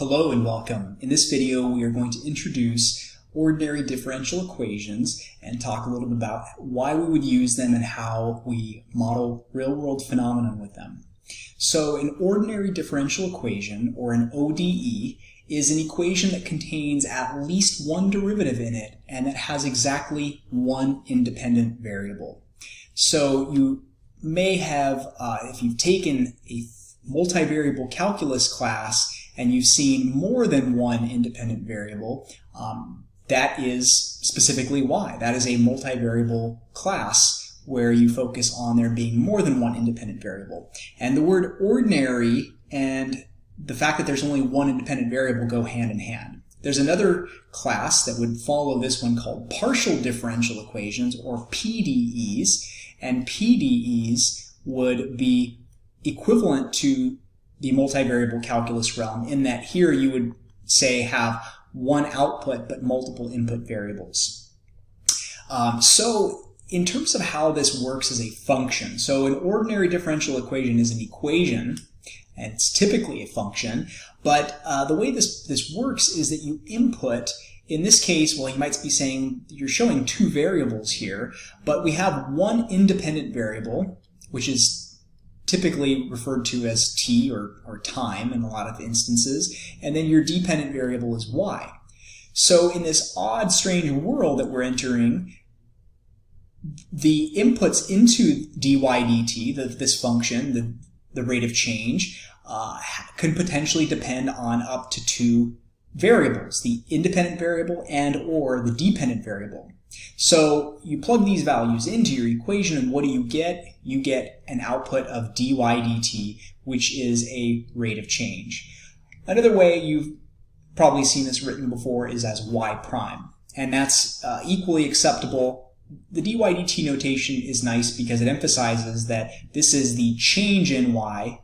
Hello and welcome. In this video we are going to introduce ordinary differential equations and talk a little bit about why we would use them and how we model real-world phenomenon with them. So an ordinary differential equation, or an ODE, is an equation that contains at least one derivative in it and that has exactly one independent variable. So you may have, if you've taken a multivariable calculus class and you've seen more than one independent variable, that is specifically y. That is a multivariable class where you focus on there being more than one independent variable. And the word ordinary and the fact that there's only one independent variable go hand in hand. There's another class that would follow this one called partial differential equations, or PDEs, and PDEs would be equivalent to the multivariable calculus realm in that here you would say have one output but multiple input variables. So in terms of how this works as a function, so an ordinary differential equation is an equation and it's typically a function, but the way this works is that you input, in this case, well, you might be saying you're showing two variables here, but we have one independent variable, which is typically referred to as t or time in a lot of instances, and then your dependent variable is y. So in this odd, strange world that we're entering, the inputs into dy dt, this function, the rate of change, could potentially depend on up to two variables, the independent variable and or the dependent variable. So you plug these values into your equation and what do you get? You get an output of dy dt, which is a rate of change. Another way you've probably seen this written before is as y prime, and that's equally acceptable. The dy dt notation is nice because it emphasizes that this is the change in y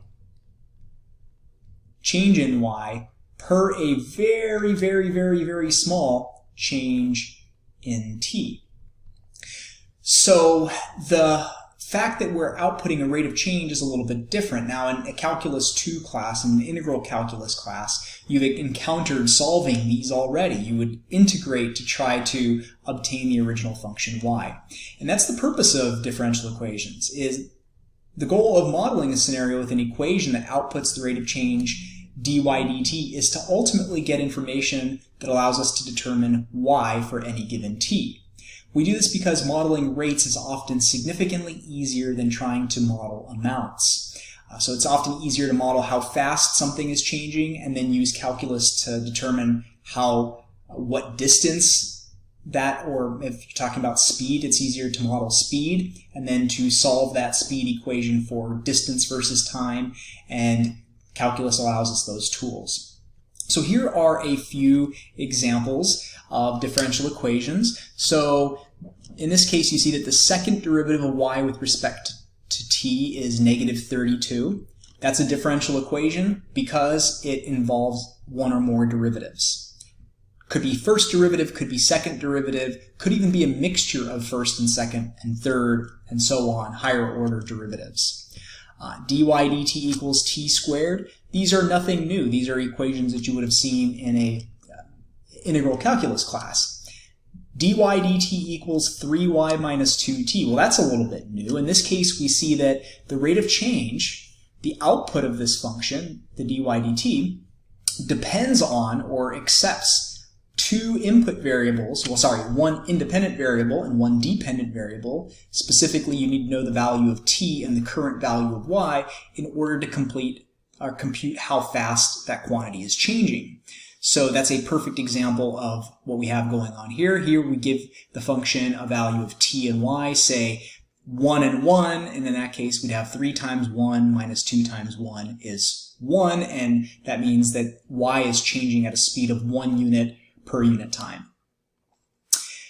per a very, very, very, very small change in t. So the fact that we're outputting a rate of change is a little bit different. Now in a Calculus 2 class, in an integral calculus class, you've encountered solving these already. You would integrate to try to obtain the original function y. And that's the purpose of differential equations, is the goal of modeling a scenario with an equation that outputs the rate of change dy dt is to ultimately get information that allows us to determine y for any given t. We do this because modeling rates is often significantly easier than trying to model amounts. So it's often easier to model how fast something is changing and then use calculus to determine what distance that, or if you're talking about speed, it's easier to model speed and then to solve that speed equation for distance versus time, and calculus allows us those tools. So here are a few examples of differential equations. So in this case, you see that the second derivative of y with respect to t is negative 32. That's a differential equation because it involves one or more derivatives. Could be first derivative, could be second derivative, could even be a mixture of first and second and third and so on, higher order derivatives. Dy dt equals t squared. These are nothing new. These are equations that you would have seen in a integral calculus class. Dy dt equals 3y minus 2t. Well, that's a little bit new. In this case, we see that the rate of change, the output of this function, the dy dt, depends on or accepts two input variables, one independent variable and one dependent variable. Specifically, you need to know the value of t and the current value of y in order to compute how fast that quantity is changing. So that's a perfect example of what we have going on here. Here we give the function a value of t and y, say 1 and 1, and in that case we'd have 3 times 1 minus 2 times 1 is 1, and that means that y is changing at a speed of 1 unit per unit time.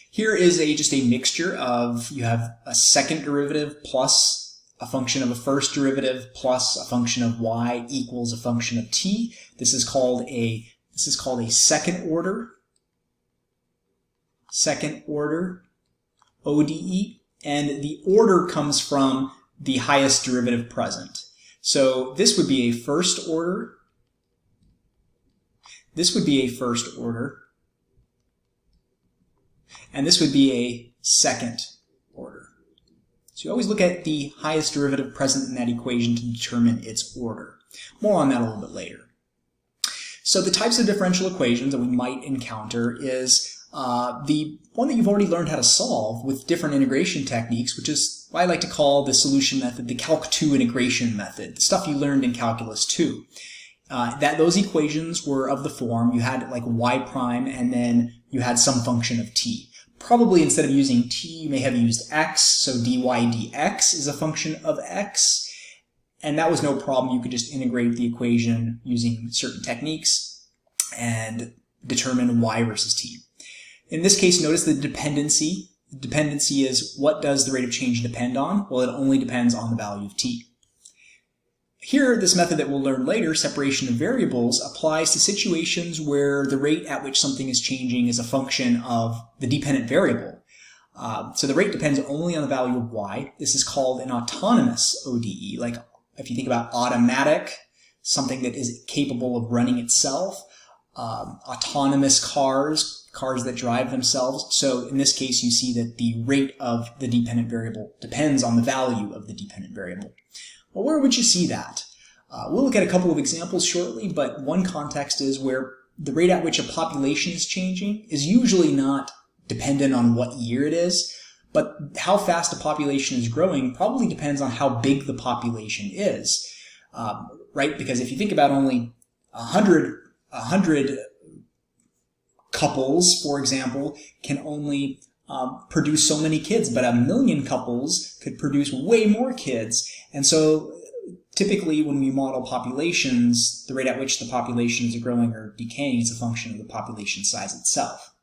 Here is just a mixture of, you have a second derivative plus a function of a first derivative plus a function of y equals a function of t. This is called a second order ODE, and the order comes from the highest derivative present. So this would be a first order This would be a first order, and this would be a second order. So you always look at the highest derivative present in that equation to determine its order. More on that a little bit later. So the types of differential equations that we might encounter is the one that you've already learned how to solve with different integration techniques, which is what I like to call the solution method, the Calc 2 integration method, the stuff you learned in Calculus 2. Those equations were of the form, you had like y prime and then you had some function of t. Probably instead of using t, you may have used x, so dy dx is a function of x. And that was no problem. You could just integrate the equation using certain techniques and determine y versus t. In this case, notice the dependency. The dependency is what does the rate of change depend on? Well, it only depends on the value of t. Here, this method that we'll learn later, separation of variables, applies to situations where the rate at which something is changing is a function of the dependent variable. So the rate depends only on the value of y. This is called an autonomous ODE, like if you think about automatic, something that is capable of running itself, autonomous cars that drive themselves. So in this case, you see that the rate of the dependent variable depends on the value of the dependent variable. Well, where would you see that? We'll look at a couple of examples shortly, but one context is where the rate at which a population is changing is usually not dependent on what year it is, but how fast a population is growing probably depends on how big the population is, right? Because if you think about only 100 couples, for example, can only produce so many kids, but 1 million couples could produce way more kids. And so typically when we model populations, the rate at which the populations are growing or decaying is a function of the population size itself.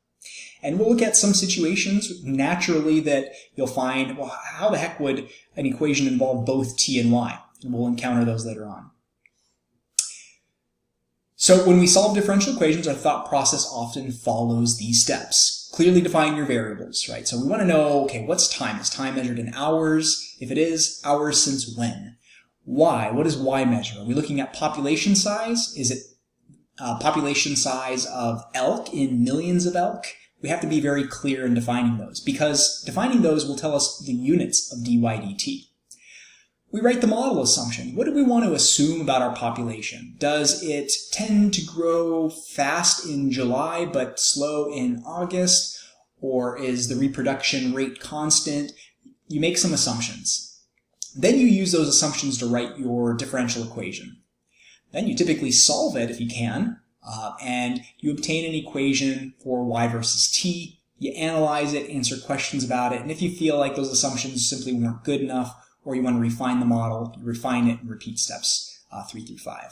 And we'll look at some situations naturally that you'll find, well, how the heck would an equation involve both t and y? And we'll encounter those later on. So when we solve differential equations, our thought process often follows these steps. Clearly define your variables, right? So we want to know, okay, what's time? Is time measured in hours? If it is, hours since when? Y, what does y measure? Are we looking at population size? Is it population size of elk in millions of elk? We have to be very clear in defining those, because defining those will tell us the units of dy dt. We write the model assumption. What do we want to assume about our population? Does it tend to grow fast in July but slow in August? Or is the reproduction rate constant? You make some assumptions. Then you use those assumptions to write your differential equation. Then you typically solve it if you can, and you obtain an equation for y versus t. You analyze it, answer questions about it, and if you feel like those assumptions simply weren't good enough, or you want to refine the model, you refine it and repeat steps 3 through 5.